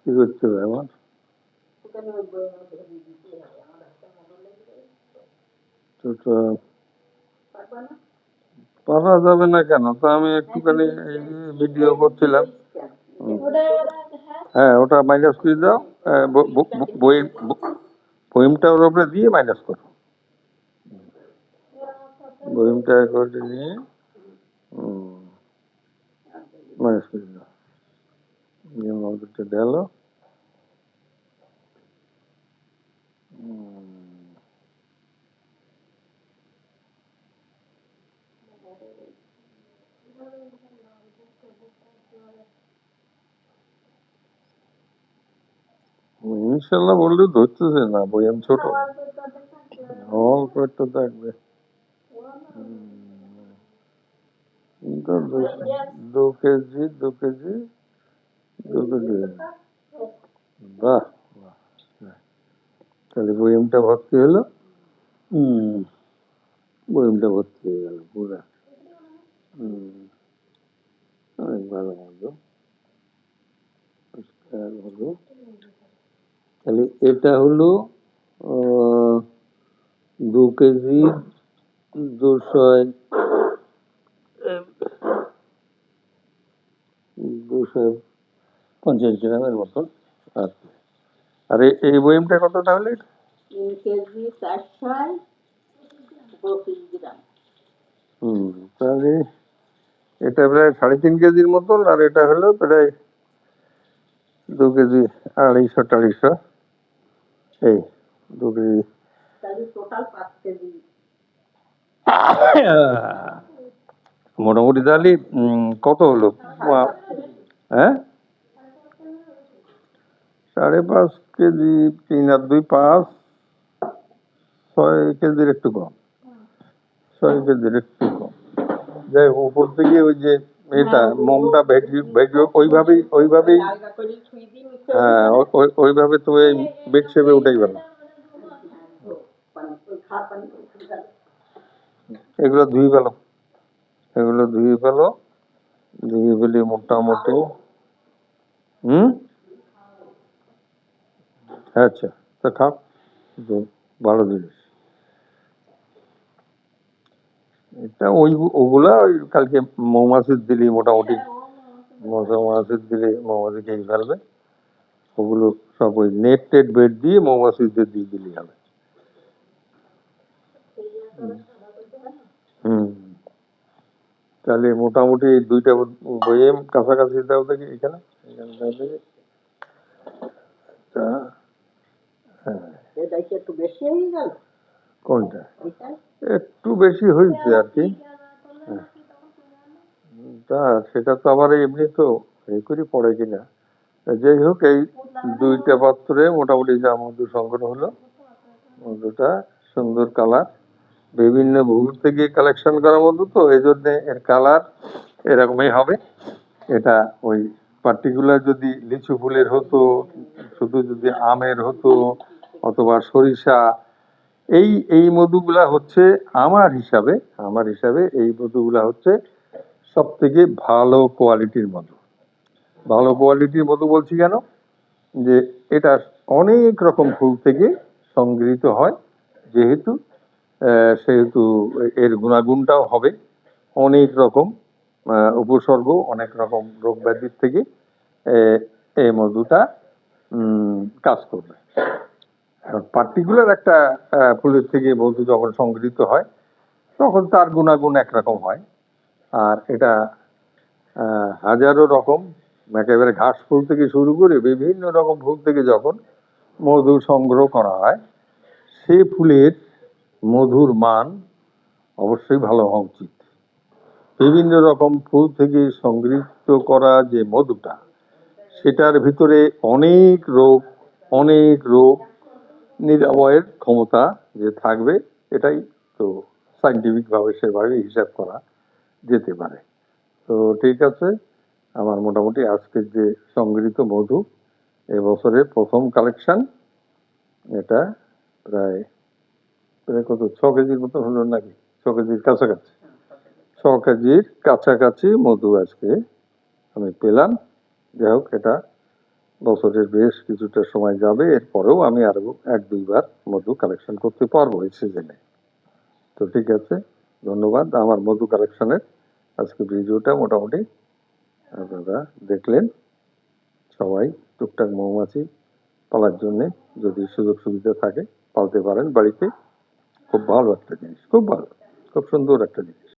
কি করতে হবে আমার? পারা যাবে না কেন? তো আমি একটুখানি ভিডিও করছিলাম। হ্যাঁ, ওটা মাইনাস করে দাও। বইমটা ওর উপরে দিয়ে মাইনাস করো। বইমটা করে নিয়ে মাইনাস করে দাও। মধুটা গেল। ইনশাল্লাহ বললে ধরতেছে না, বইম ছোট, অল্প একটু থাকবে। 2 কেজি 2 কেজি 2 কেজি। বাহ, তাহলে বইমটা ভর্তি হলো। বইমটা ভর্তি হয়ে গেল পুরা। অনেক ভালো মতো হলো। তাহলে এটা হলো 2 কেজি 250 গ্রামের মতন। আর এই বইমটা কত তাহলে? 3 কেজি 425 গ্রাম। তাহলে এটা প্রায় 3.5 কেজির মতন, আর এটা হলো প্রায় 2 কেজি 250 এই 2 কেজি, টোটাল 5 কেজি মোটামুটি। তাহলে কত হলো? হ্যাঁ, 5.5 কেজি, 3 আর 2 5, 6 কেজির একটু কম, 6 কেজির একটু কম। যাই উপর থেকে ওই যে এটা মোমটা ওইভাবেই হ্যাঁ, ওইভাবে তো এই বেড শেপে উঠেই গেল। এগুলো ধুয়ে ফেলো, ধুয়ে ফেলে মোটামুটি। আচ্ছা, তা খাও, ভালো জিনিস এটা। ওগুলা ওই কালকে মৌমাছির দিলি মোটামুটি, মৌমাছির দিলে মৌমাছি খেয়ে ফেলবে। ওগুলো সব ওই নেট টেট বেড দিয়ে মৌমাছিদের দিয়ে দিলি হবে। তাহলে মোটামুটি 2টা বইয়েম কাছাকাছি দাও দেখি, এখানে দাও দেখি। একটু বেশি হয়ে গেল। কোনটা? একটু বেশি হয়েছে আর কি। তা সেটা তো আবার এমনি তো এই করে পড়ে কিনা। যাই হোক, এই 2টা পাত্রে মোটামুটি যা মধু সংগ্রহ হলো, মধুটা সুন্দর কালার, বিভিন্ন ভূমি থেকে কালেকশন করা মধু, তো এই জন্য এর কালার এরকমই হবে। এটা ওই পার্টিকুলার যদি লিচু ফুলের হতো, শুধু যদি আমের হতো, অথবা সরিষা, এই মধুগুলা হচ্ছে আমার হিসাবে এই মধুগুলা হচ্ছে সব থেকে ভালো কোয়ালিটির মধু। ভালো কোয়ালিটির মধু বলছি কেন? যে এটা অনেক রকম ফুল থেকে সংগৃহীত হয়, সেহেতু এর গুণাগুণটাও হবে অনেক রকম, উপসর্গ অনেক রকম রোগ ব্যাধির থেকে এই মধুটা কাজ করবে। পার্টিকুলার একটা ফুলের থেকে মধু যখন সংগৃহীত হয় তখন তার গুণাগুণ একরকম হয়। আর এটা হাজারো রকম, একেবারে ঘাস ফুল থেকে শুরু করে বিভিন্ন রকম ফুল থেকে যখন মধু সংগ্রহ করা হয়, সে ফুলের মধুর মান অবশ্যই ভালো হওয়া উচিত। বিভিন্ন রকম ফুল থেকে সংগৃহীত করা যে মধুটা, সেটার ভিতরে অনেক রোগ নিরাময়ের ক্ষমতা যে থাকবে, এটাই তো সাইন্টিফিক ভাবে সেভাবে হিসাব করা যেতে পারে। তো ঠিক আছে, আমার মোটামুটি আজকের যে সংগৃহীত মধু এবছরের প্রথম কালেকশন, এটা প্রায় কত 6 কেজির মতো হলো নাকি, 6 কেজির কাছাকাছি, কেজির কাছাকাছি মধু আজকে আমি পেলাম। যাই হোক, এটা বছরের বেশ কিছুটা সময় যাবে, এরপরেও আমি আরো 1-2 বার মধু কালেকশন করতে পারবো এই সিজনে। তো ঠিক আছে, ধন্যবাদ। আমার মধু কালেকশনের আজকে ভিডিওটা মোটামুটি আপনারা দেখলেন। সবাই টুকটাক মৌমাছি পালার জন্য যদি সুযোগ সুবিধা থাকে পালতে পারেন বাড়িতে। খুব ভালো একটা জিনিস, খুব ভালো, খুব সুন্দর একটা জিনিস।